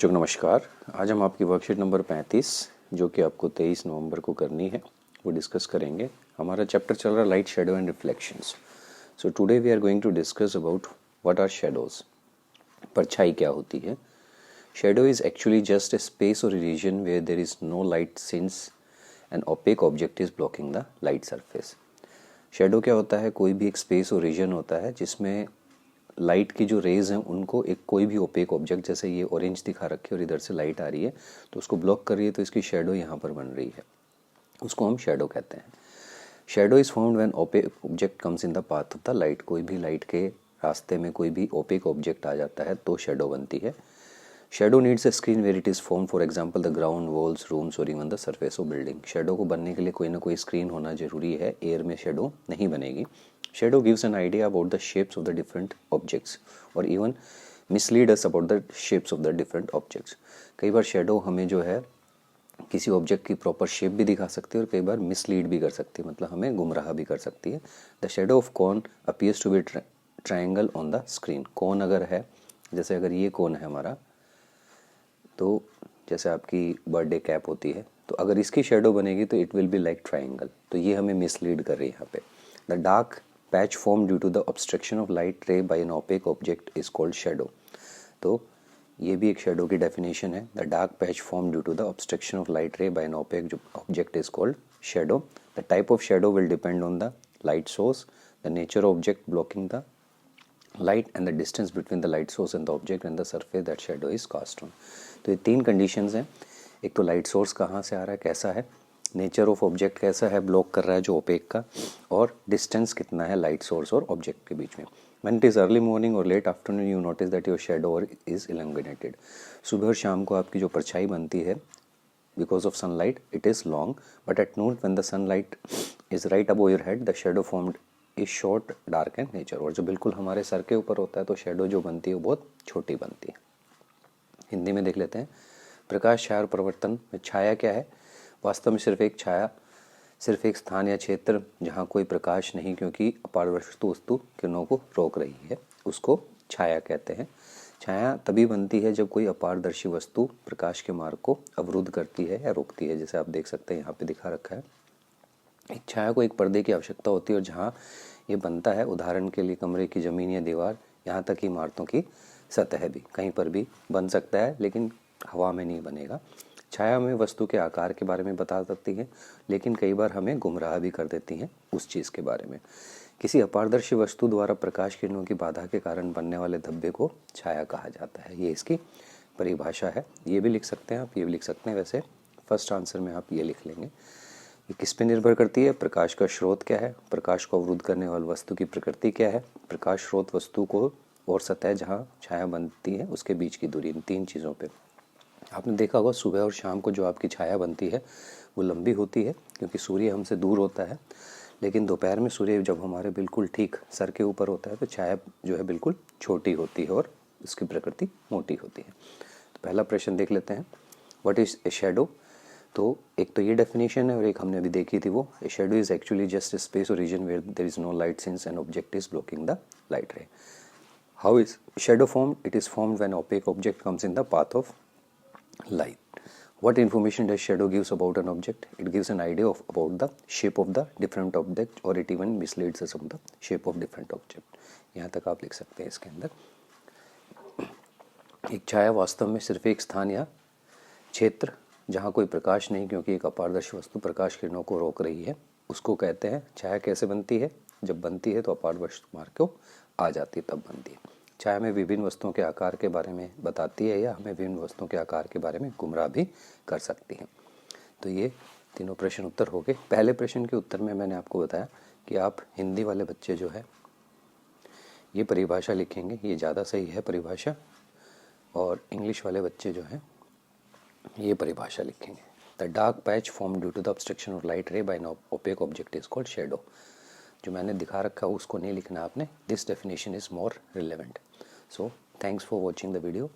बच्चों को नमस्कार। आज हम आपकी वर्कशीट नंबर 35 जो कि आपको 23 नवंबर को करनी है वो डिस्कस करेंगे। हमारा चैप्टर चल रहा है light shadow and reflections. So today we are going to discuss about what are shadows. परछाई क्या होती है? Shadow is actually just a space or region where there is no light since an opaque object is blocking the light surface. Shadow क्या होता है? कोई भी एक स्पेस और रीजन होता है जिसमें लाइट की जो रेज हैं उनको एक कोई भी ओपेक ऑब्जेक्ट, जैसे ये ऑरेंज दिखा रखे और इधर से लाइट आ रही है तो उसको ब्लॉक कर रही है, तो इसकी शेडो यहाँ पर बन रही है, उसको हम शेडो कहते हैं। Shadow is formed when opaque object comes in the path of the light. कोई भी लाइट के रास्ते में कोई भी ओपेक ऑब्जेक्ट आ जाता है तो शेडो बनती है। Shadow needs a screen where it is form, for example the ground, walls, rooms और even the surface of building. Shadow को बनने के लिए कोई ना कोई स्क्रीन होना जरूरी है, एयर में शेडो नहीं बनेगी। Shadow gives an idea about the shapes of the different objects और even mislead us about the shapes of the different objects. कई बार शेडो हमें जो है किसी ऑब्जेक्ट की प्रॉपर शेप भी दिखा सकती है और कई बार मिसलीड भी कर सकती है, मतलब हमें गुमराह भी कर सकती है। The shadow of cone appears to be triangle on the screen. Cone अगर है, जैसे अगर ये कॉन है हमारा, तो जैसे आपकी बर्थडे कैप होती है, तो अगर इसकी शेडो बनेगी तो it will be like triangle, तो ये हमें मिसलीड कर रही है यहाँ पे। The dark patch form due to the obstruction of light ray by an opaque object is called shadow. तो ये भी एक शेडो की डेफिनेशन है। The dark patch form due to the obstruction of light ray by an opaque object is called shadow. The type of shadow will depend on the light source, the nature of object blocking the light and the distance between the light source and the object and the surface that shadow is cast on। तो ये तीन conditions हैं। एक तो light source कहाँ से आ रहा है, कैसा है, नेचर ऑफ ऑब्जेक्ट कैसा है, ब्लॉक कर रहा है जो ओपेक का, और डिस्टेंस कितना है लाइट सोर्स और ऑब्जेक्ट के बीच में। When it is early morning or late afternoon you notice that your shadow is illuminated। सुबह और शाम को आपकी जो परछाई बनती है because of sunlight it is long, but at noon when the sunlight is right above your head the shadow formed is short, dark and nature. और जो बिल्कुल हमारे सर के ऊपर होता है तो शेडो जो बनती है वो बहुत छोटी बनती है। हिंदी में देख लेते हैं। प्रकाश, छाया और परिवर्तन में छाया क्या है? वास्तव में सिर्फ एक छाया, सिर्फ एक स्थान या क्षेत्र जहाँ कोई प्रकाश नहीं क्योंकि अपारदर्शी वस्तु किरणों को रोक रही है, उसको छाया कहते हैं। छाया तभी बनती है जब कोई अपारदर्शी वस्तु प्रकाश के मार्ग को अवरुद्ध करती है या रोकती है। जैसे आप देख सकते हैं यहाँ पे दिखा रखा है, एक छाया को एक पर्दे की आवश्यकता होती है और जहाँ ये बनता है, उदाहरण के लिए कमरे की ज़मीन या दीवार, यहाँ तक कि इमारतों की सतह भी कहीं पर भी बन सकता है, लेकिन हवा में नहीं बनेगा। छाया हमें वस्तु के आकार के बारे में बता सकती है, लेकिन कई बार हमें गुमराह भी कर देती हैं उस चीज़ के बारे में। किसी अपारदर्शी वस्तु द्वारा प्रकाश किरणों की बाधा के कारण बनने वाले धब्बे को छाया कहा जाता है। ये इसकी परिभाषा है। ये भी लिख सकते हैं आप, ये भी लिख सकते हैं। वैसे फर्स्ट आंसर में आप ये लिख लेंगे। ये किस पे निर्भर करती है? प्रकाश का स्रोत क्या है, प्रकाश को अवरुद्ध करने वाली वस्तु की प्रकृति क्या है, प्रकाश स्रोत, वस्तु को और सतह जहाँ छाया बनती है उसके बीच की दूरी। इन तीन चीज़ों पे आपने देखा होगा सुबह और शाम को जो आपकी छाया बनती है वो लंबी होती है क्योंकि सूर्य हमसे दूर होता है, लेकिन दोपहर में सूर्य जब हमारे बिल्कुल ठीक सर के ऊपर होता है तो छाया जो है बिल्कुल छोटी होती है और उसकी प्रकृति मोटी होती है। तो पहला प्रश्न देख लेते हैं, व्हाट इज ए शेडो। तो एक तो ये डेफिनेशन है और एक हमने अभी देखी थी वो, a shadow is actually just a space or region where there is no light since an object is blocking the light ray. How is shadow form? It is formed when opaque object comes in the path of light। What information does shadow gives about an object? It gives an idea of about the shape of the different object or it even misleads us on the shape of different object। यहाँ तक आप लिख सकते हैं इसके अंदर। एक छाया वास्तव में सिर्फ एक स्थान या क्षेत्र जहाँ कोई प्रकाश नहीं क्योंकि एक अपारदर्शी वस्तु प्रकाश किरणों को रोक रही है, उसको कहते हैं। छाया कैसे बनती है? जब बनती है तो अपारदर्शी मार्ग को आ जाती है तब बनती है। छाया में विभिन्न वस्तुओं के आकार के बारे में बताती है या हमें विभिन्न वस्तुओं के आकार के बारे में गुमराह भी कर सकती है। तो ये तीनों प्रश्न उत्तर हो गए। पहले प्रश्न के उत्तर में मैंने आपको बताया कि आप हिंदी वाले बच्चे जो है ये परिभाषा लिखेंगे, ये ज़्यादा सही है परिभाषा, और इंग्लिश वाले बच्चे जो हैं ये परिभाषा लिखेंगे। The dark patch form due to the obstruction of light ray by an opaque object is called shadow. जो मैंने दिखा रखा है उसको नहीं लिखना आपने, this definition is more relevant. So thanks for watching the video.